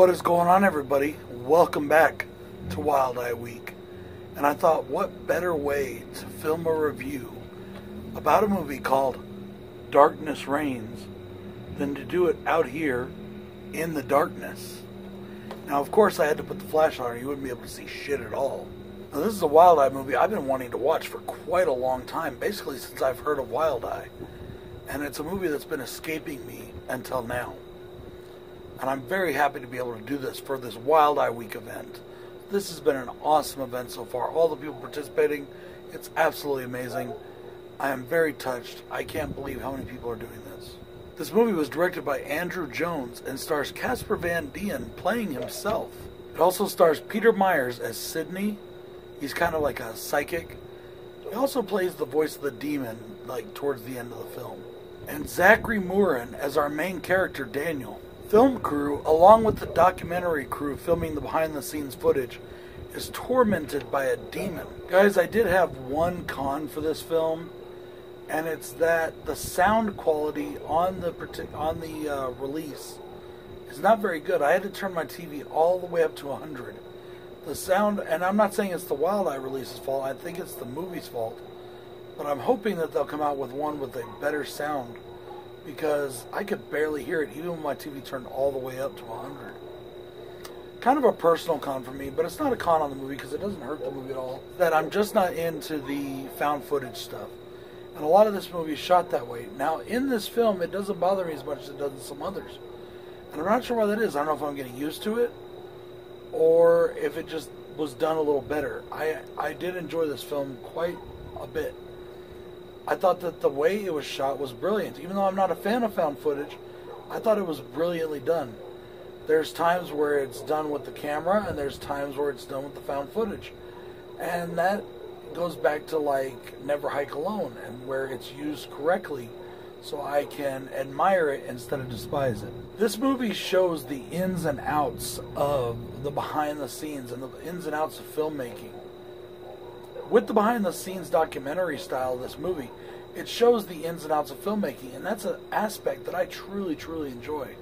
What is going on, everybody? Welcome back to Wild Eye Week. And I thought, what better way to film a review about a movie called Darkness Reigns than to do it out here in the darkness. Now, of course, I had to put the flashlight on, or you wouldn't be able to see shit at all. Now, this is a Wild Eye movie I've been wanting to watch for quite a long time, basically since I've heard of Wild Eye. And it's a movie that's been escaping me until now. And I'm very happy to be able to do this for this Wild Eye Week event. This has been an awesome event so far. All the people participating, it's absolutely amazing. I am very touched. I can't believe how many people are doing this. This movie was directed by Andrew Jones and stars Casper Van Dien playing himself. It also stars Peter Myers as Sidney. He's kind of like a psychic. He also plays the voice of the demon, like towards the end of the film. And Zachary Mooren as our main character, Daniel. Film crew, along with the documentary crew filming the behind-the-scenes footage, is tormented by a demon. Guys, I did have one con for this film, and it's that the sound quality on the release is not very good. I had to turn my TV all the way up to 100. The sound, and I'm not saying it's the Wild Eye release's fault, I think it's the movie's fault, but I'm hoping that they'll come out with one with a better sound, because I could barely hear it even when my TV turned all the way up to 100. Kind of a personal con for me, but it's not a con on the movie because it doesn't hurt the movie at all. That I'm just not into the found footage stuff. And a lot of this movie is shot that way. Now, in this film, it doesn't bother me as much as it does in some others. And I'm not sure why that is. I don't know if I'm getting used to it or if it just was done a little better. I did enjoy this film quite a bit. I thought that the way it was shot was brilliant. Even though I'm not a fan of found footage, I thought it was brilliantly done. There's times where it's done with the camera, and there's times where it's done with the found footage. And that goes back to like Never Hike Alone, and where it's used correctly so I can admire it instead of despise it. This movie shows the ins and outs of the behind the scenes and the ins and outs of filmmaking. With the behind-the-scenes documentary style of this movie, it shows the ins and outs of filmmaking, and that's an aspect that I truly, truly enjoy.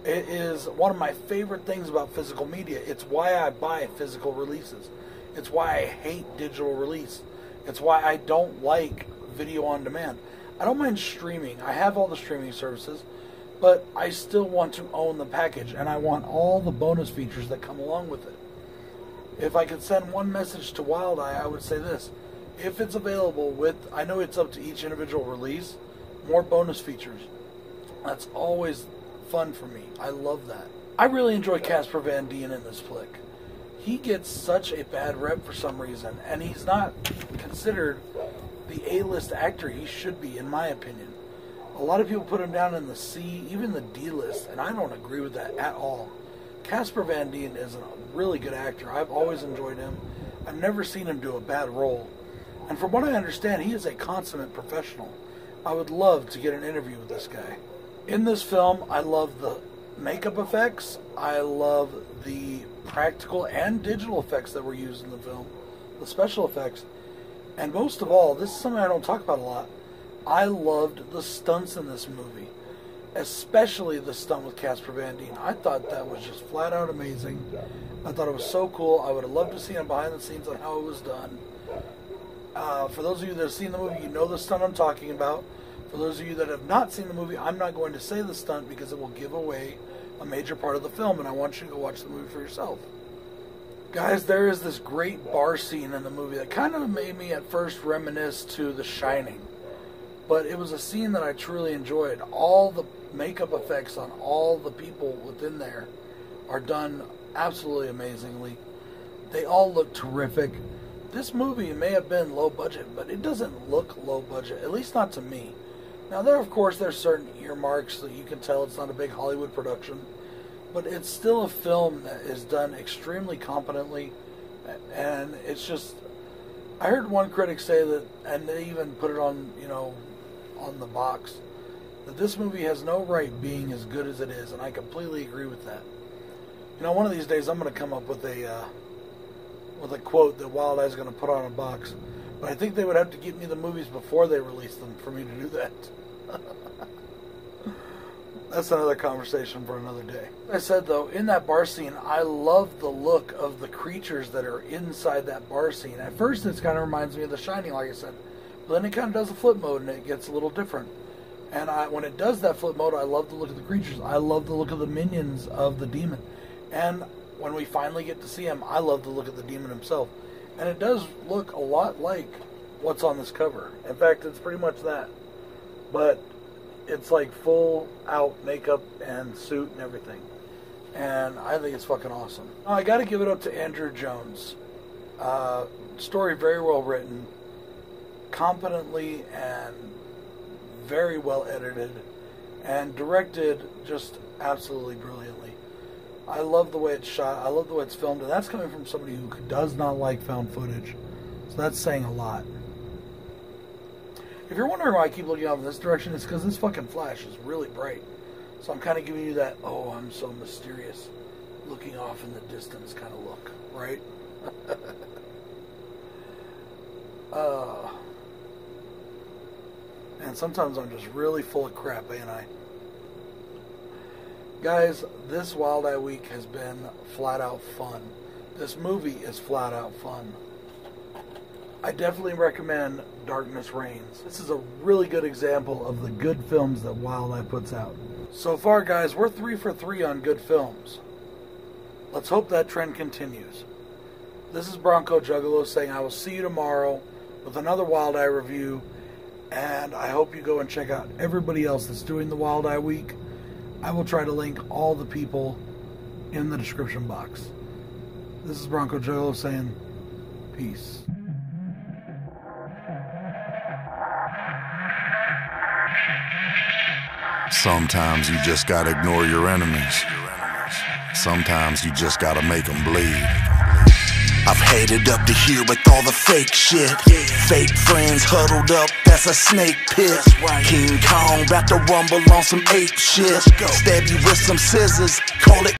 It is one of my favorite things about physical media. It's why I buy physical releases. It's why I hate digital release. It's why I don't like video on demand. I don't mind streaming. I have all the streaming services, but I still want to own the package, and I want all the bonus features that come along with it. If I could send one message to Wild Eye, I would say this. If it's available with, I know it's up to each individual release, more bonus features. That's always fun for me. I love that. I really enjoy Casper Van Dien in this flick. He gets such a bad rep for some reason, and he's not considered the A-list actor he should be, in my opinion. A lot of people put him down in the C, even the D-list, and I don't agree with that at all. Casper Van Dien is a really good actor. I've always enjoyed him. I've never seen him do a bad role. And from what I understand, he is a consummate professional. I would love to get an interview with this guy. In this film, I love the makeup effects. I love the practical and digital effects that were used in the film. The special effects. And most of all, this is something I don't talk about a lot, I loved the stunts in this movie. Especially the stunt with Casper Van Dien. I thought that was just flat out amazing. I thought it was so cool. I would have loved to see him behind the scenes on how it was done. For those of you that have seen the movie, you know the stunt I'm talking about. For those of you that have not seen the movie, I'm not going to say the stunt because it will give away a major part of the film, and I want you to go watch the movie for yourself. Guys, there is this great bar scene in the movie that kind of made me at first reminisce to The Shining. But it was a scene that I truly enjoyed. All the makeup effects on all the people within there are done absolutely amazingly. They all look terrific. This movie may have been low budget, but it doesn't look low budget, at least not to me. Now, there's certain earmarks that you can tell it's not a big Hollywood production, but it's still a film that is done extremely competently, and it's just, I heard one critic say that, and they even put it on, on the box, that this movie has no right being as good as it is, and I completely agree with that. One of these days I'm going to come up with a quote that Wild Eye's going to put on a box, but I think they would have to give me the movies before they release them for me to do that. that's another conversation for another day. Like I said, though, in that bar scene, I love the look of the creatures that are inside that bar scene. At first, it kind of reminds me of The Shining, like I said. But then it kind of does a flip mode, and it gets a little different. And when it does that flip mode, I love the look of the creatures. I love the look of the minions of the demon. And when we finally get to see him, I love the look of the demon himself. And it does look a lot like what's on this cover. In fact, it's pretty much that. But it's like full out makeup and suit and everything. And I think it's fucking awesome. I got to give it up to Andrew Jones. Story very well written, competently and very well edited, and directed just absolutely brilliantly. I love the way it's shot. I love the way it's filmed, and that's coming from somebody who does not like found footage. So that's saying a lot. If you're wondering why I keep looking off in this direction, it's because this fucking flash is really bright. So I'm kind of giving you that, oh, I'm so mysterious, looking off in the distance kind of look, right? And sometimes I'm just really full of crap, ain't I? Guys, this Wild Eye Week has been flat out fun. This movie is flat out fun. I definitely recommend Darkness Reigns. This is a really good example of the good films that Wild Eye puts out. So far, guys, we're 3 for 3 on good films. Let's hope that trend continues. This is Bronco Juggalo saying I will see you tomorrow with another Wild Eye review. And I hope you go and check out everybody else that's doing the Wild Eye Week. I will try to link all the people in the description box. This is Bronco Juggalo saying peace. Sometimes you just gotta ignore your enemies. Sometimes you just gotta make them bleed. I've headed up to here with all the fake shit. Fake friends huddled up, that's a snake pit. King Kong about to rumble on some ape shit. Stab you with some scissors, call it